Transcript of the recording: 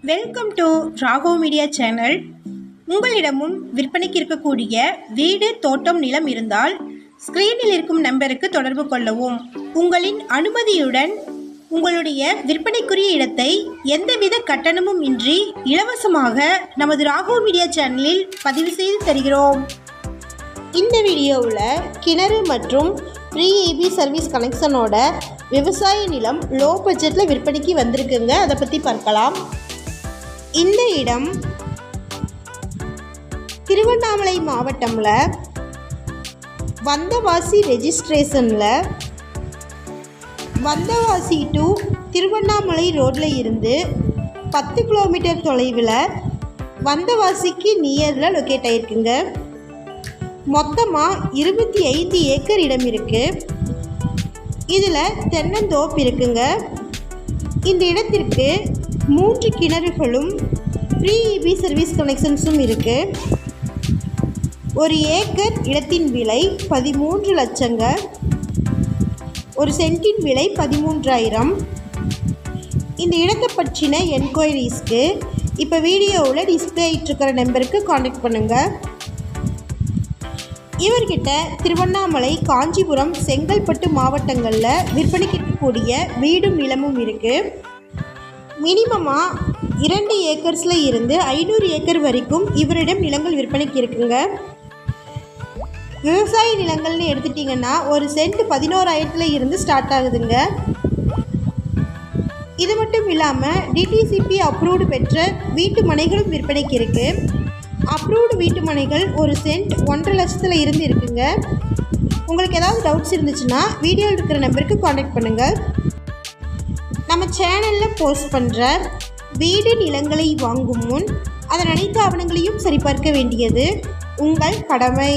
Welcome to Rago media channel. உங்களிடமும் விற்பனைக்கு இருக்கக்கூடிய வீடு, தோட்டம், நிலம் இருந்தால் ஸ்க்ரீனில் இருக்கும் நம்பருக்கு தொடர்பு கொள்ளவும். உங்களின் அனுமதியுடன் உங்களுடைய விற்பனைக்குரிய இடத்தை எந்தவித கட்டணமும் இன்றி இலவசமாக நமது ராகோ மீடியா சேனலில் பதிவு செய்து தருகிறோம். இந்த வீடியோவில் கிணறு மற்றும் ஃப்ரீ ஏபி சர்வீஸ் கனெக்ஷனோட விவசாய நிலம் லோ பட்ஜெட்டில் விற்பனைக்கு வந்திருக்குங்க. அதை பற்றி பார்க்கலாம். இந்த இடம் திருவண்ணாமலை மாவட்டம்ல வந்தவாசி ரெஜிஸ்ட்ரேஷனில் வந்தவாசி டு திருவண்ணாமலை ரோட்டில் இருந்து 10 கிலோமீட்டர் தொலைவில் வந்தவாசிக்கு நியரில் லொக்கேட் ஆகிருக்குங்க. மொத்தமாக 25 ஏக்கர் இடம் இருக்குது. இதில் தென்னந்தோப்பு இருக்குங்க. இந்த இடத்திற்கு 3 கிணறுகளும் ஃப்ரீ இபி சர்வீஸ் கனெக்ஷன்ஸும் இருக்குது. ஒரு ஏக்கர் இடத்தின் விலை 13 லட்சங்க. ஒரு சென்ட்டின் விலை 13,000. இந்த இடத்தை பற்றின என்கொயரிஸ்க்கு இப்போ வீடியோவில் டிஸ்பிளே ஆகிட்டுருக்கிற நம்பருக்கு காண்டாக்ட் பண்ணுங்கள். இவர்கிட்ட திருவண்ணாமலை, காஞ்சிபுரம், செங்கல்பட்டு மாவட்டங்களில் விற்பனைக்கு இருக்கக்கூடிய வீடும் நிலமும் இருக்குது. மினிமமாக 2 ஏக்கர்ஸில் இருந்து 500 ஏக்கர் வரைக்கும் இவரிடம் நிலங்கள் விற்பனைக்கு இருக்குங்க. விவசாய நிலங்கள்னு எடுத்துட்டிங்கன்னா ஒரு சென்ட் 11,000 இருந்து ஸ்டார்ட் ஆகுதுங்க. இது மட்டும் இல்லாமல் டிடிசிபி அப்ரூவ்டு பெற்ற வீட்டு மனைகளும் விற்பனைக்கு இருக்குது. அப்ரூவ்டு வீட்டு மனைகள் ஒரு சென்ட் 1.5 லட்சத்தில் இருந்து இருக்குங்க. உங்களுக்கு ஏதாவது டவுட்ஸ் இருந்துச்சுன்னா வீடியோவில் இருக்கிற நம்பருக்கு காண்டாக்ட் பண்ணுங்கள். நம்ம சேனலில் போஸ்ட் பண்ணுற வீடு நிலங்களை வாங்கும் முன் அதன் அனைத்து ஆவணங்களையும் சரிபார்க்க வேண்டியது உங்கள் கடமை.